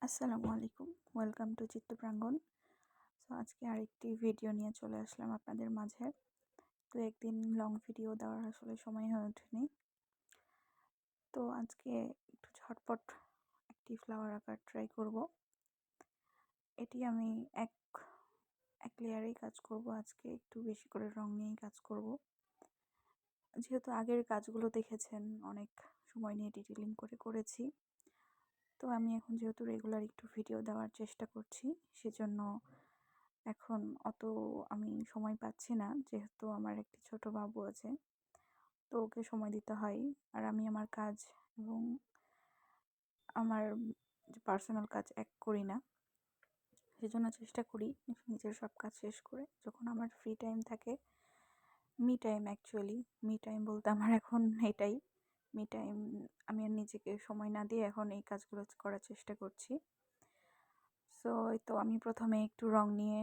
আসসালামু আলাইকুম। Welcome to চিত্তপ্রাঙ্গণ। So আজকে আরেকটি ভিডিও নিয়ে চলে আসলাম আপনাদের মাঝে। তো একদিন লং ভিডিও দেওয়ার আসলে সময় হয়ে ওঠেনি। তো আজকে একটু ঝটপট একটি ফ্লাওয়ার আঁকার ট্রাই করব। এটি আমি এক এক লেয়ারেই কাজ করব। আজকে একটু বেশি করে রং নিয়েই কাজ করব। যেহেতু আগের কাজগুলো দেখেছেন অনেক সময় নিয়ে ডিটেলিং করে করেছি, তো আমি এখন যেহেতু রেগুলার একটু ভিডিও দেওয়ার চেষ্টা করছি, সেজন্য এখন অত আমি সময় পাচ্ছি না, যেহেতু আমার একটি ছোট বাবু আছে। তো ওকে সময় দিতে হয়, আর আমি আমার কাজ এবং আমার যে পার্সোনাল কাজ এক করি না। সেজন্য চেষ্টা করি নিজের সব কাজ শেষ করে যখন আমার ফ্রি টাইম থাকে, me time actually, me time বলতে আমার এখন এটাই মি টাইম। আমি আর নিজেকে সময় না দিয়ে এখন এই কাজগুলো করার চেষ্টা করছি। সো এই তো আমি প্রথমে একটু রং নিয়ে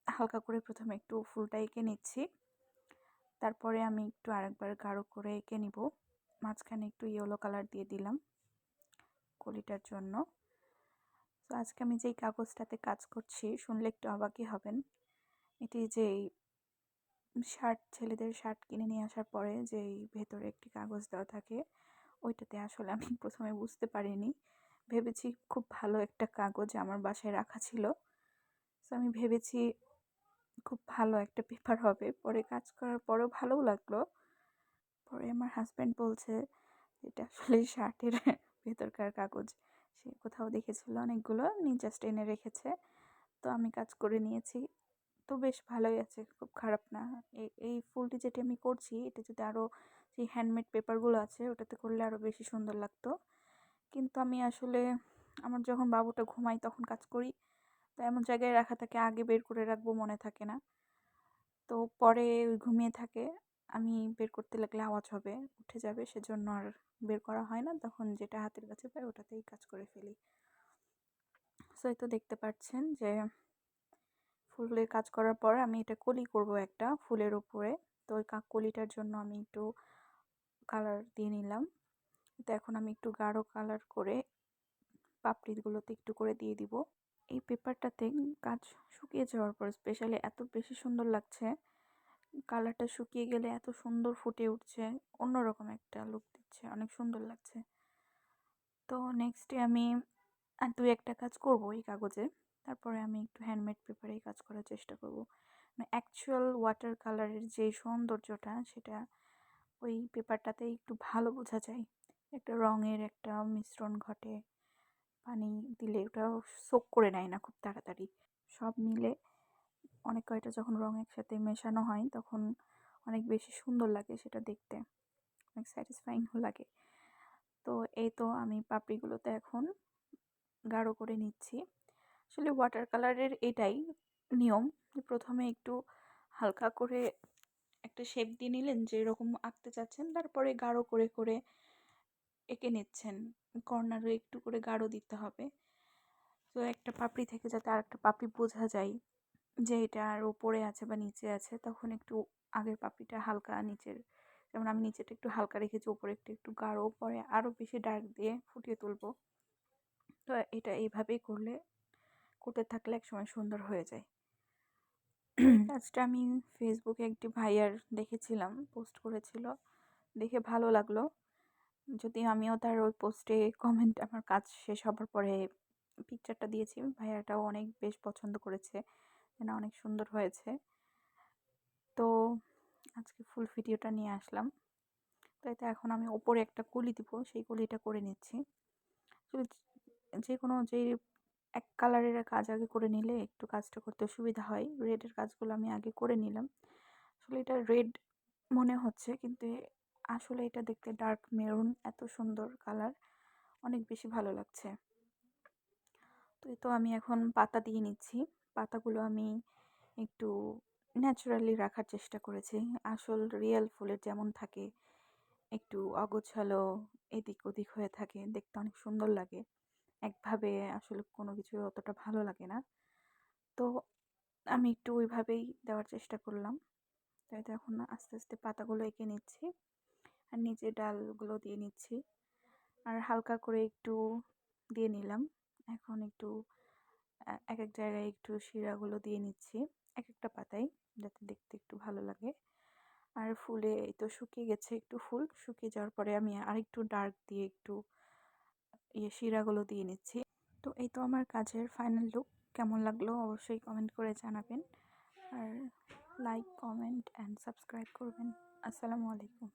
হালকা করে প্রথমে একটু ফুলটা এঁকে নিচ্ছি। তারপরে আমি একটু আরেকবার গাঢ় করে এঁকে নিব। মাঝখানে একটু ইয়েলো কালার দিয়ে দিলাম কলিটার জন্য। তো আজকে আমি যেই কাগজটাতে কাজ করছি শুনলে একটু অবাকই হবেন। এটি যেই ছেলেদের শার্ট কিনে নিয়ে আসার পরে যেই ভেতরে একটি কাগজ দেওয়া থাকে, ওইটাতে আসলে আমি প্রথমে বুঝতে পারিনি। ভেবেছি খুব ভালো একটা কাগজ আমার বাসায় রাখা ছিল। তো আমি ভেবেছি খুব ভালো একটা পেপার হবে। পরে কাজ করার পরেও ভালোও লাগলো। পরে আমার হাজব্যান্ড বলছে এটা আসলে শার্টের ভেতরকার কাগজ। সে কোথাও দেখেছিল অনেকগুলো, নিয়ে জাস্ট এনে রেখেছে। তো আমি কাজ করে নিয়েছি। তো বেশ ভালোই আছে, খুব খারাপ না। এই ফুলটি যেটি আমি করছি, এটা যদি আরও যে হ্যান্ডমেড পেপারগুলো আছে ওটাতে করলে আরও বেশি সুন্দর লাগতো। কিন্তু আমি আসলে আমার যখন বাবুটা ঘুমাই তখন কাজ করি, তো এমন জায়গায় রাখা থাকে, আগে বের করে রাখবো মনে থাকে না। তো পরে ওই ঘুমিয়ে থাকে, আমি বের করতে লাগলে আওয়াজ হবে, উঠে যাবে, সেজন্য আর বের করা হয় না। তখন যেটা হাতের কাছে পাই ওটাতেই কাজ করে ফেলি। সো এই তো দেখতে পাচ্ছেন যে ফুলের কাজ করার পর আমি এটা কলি করব একটা ফুলের উপরে। তো ওই কলিটার জন্য আমি একটু কালার দিয়ে নিলাম। তো এখন আমি একটু গাঢ় কালার করে পাপড়িগুলোতে একটু করে দিয়ে দিব। এই পেপারটাতে কাজ শুকিয়ে যাওয়ার পর স্পেশালি এত বেশি সুন্দর লাগছে। কালারটা শুকিয়ে গেলে এত সুন্দর ফুটে উঠছে, অন্যরকম একটা লুক দিচ্ছে, অনেক সুন্দর লাগছে। তো নেক্সটে আমি আর দুই একটা কাজ করব এই কাগজে। তারপরে আমি একটু হ্যান্ডমেড পেপারে কাজ করার চেষ্টা করব। মানে অ্যাকচুয়াল ওয়াটার কালারের যে সৌন্দর্যটা, সেটা ওই পেপারটাতে একটু ভালো বোঝা যায়। একটা রঙের একটা মিশ্রণ ঘটে, পানি দিলে ওটা সোক করে নেয় না খুব তাড়াতাড়ি। সব মিলে অনেক কয়টা যখন রং একসাথে মেশানো হয় তখন অনেক বেশি সুন্দর লাগে সেটা দেখতে, অনেক স্যাটিসফাইংও লাগে। তো এই তো আমি পাপড়িগুলোতে এখন গাঢ় করে নিচ্ছি। আসলে ওয়াটার কালারের এটাই নিয়ম, যে প্রথমে একটু হালকা করে একটা শেপ দিয়ে নিলেন যেরকম আঁকতে চাচ্ছেন, তারপরে গাঢ় করে করে এঁকে নিচ্ছেন। কর্নারে একটু করে গাঢ় দিতে হবে, তো একটা পাপড়ি থেকে যাতে আর একটা পাপড়ি বোঝা যায় যে এটা আর উপরে আছে বা নিচে আছে, তখন একটু আগের পাপড়িটা হালকা নিচের, যেমন আমি নিচেটা একটু হালকা রেখেছি, উপরে একটু একটু গাঢ়, পরে আরও বেশি ডার্ক দিয়ে ফুটিয়ে তুলবো। তো এটা এইভাবেই করতে থাকলে একসময় সুন্দর হয়ে যায়। এই কাজটা আমি ফেসবুকে একটি ভাইয়ার দেখেছিলাম, পোস্ট করেছিল, দেখে ভালো লাগলো। যদি আমিও তার ওই পোস্টে কমেন্ট, আমার কাজ শেষ হবার পরে পিকচারটা দিয়েছি, ভাইয়াটাও অনেক বেশ পছন্দ করেছে, না অনেক সুন্দর হয়েছে। তো আজকে ফুল ভিডিওটা নিয়ে আসলাম। তো এতে এখন আমি ওপরে একটা কলি দিব, সেই কলিটা করে নিচ্ছি। আসলে যে কোনো যে এক কালারের কাজ আগে করে নিলে একটু কাজটা করতে সুবিধা হয়। রেডের কাজগুলো আমি আগে করে নিলাম। আসলে এটা রেড মনে হচ্ছে, কিন্তু আসলে এটা দেখতে ডার্ক মেরুন, এত সুন্দর কালার, অনেক বেশি ভালো লাগছে। তো এই তো আমি এখন পাতা দিয়ে নিচ্ছি। পাতাগুলো আমি একটু ন্যাচারালি রাখার চেষ্টা করেছি, আসল রিয়েল ফুলের যেমন থাকে, একটু অগোছালো এদিক ওদিক হয়ে থাকে, দেখতে অনেক সুন্দর লাগে। একভাবে আসলে কোনো কিছু অতটা ভালো লাগে না। তো আমি একটু ওইভাবেই দেওয়ার চেষ্টা করলাম। তাই তো এখন আস্তে আস্তে পাতাগুলো এঁকে নিচ্ছি, আর নিচে ডালগুলো দিয়ে নিচ্ছি, আর হালকা করে একটু দিয়ে নিলাম এখন একটু এক এক জায়গায় একটু শিরাগুলো দিয়ে নিচ্ছি এক একটা পাতায়, যাতে দেখতে একটু ভালো লাগে। আর ফুলে এই তো শুকিয়ে গেছে, একটু ফুল শুকিয়ে যাওয়ার পরে আমি আরেকটু ডার্ক দিয়ে একটু শিরাগুলো দিয়ে নিচ্ছি। তো এই তো আমার কাজের ফাইনাল লুক। কেমন লাগলো অবশ্যই কমেন্ট করে জানাবেন, আর লাইক, কমেন্ট অ্যান্ড সাবস্ক্রাইব করবেন। আসসালামু আলাইকুম।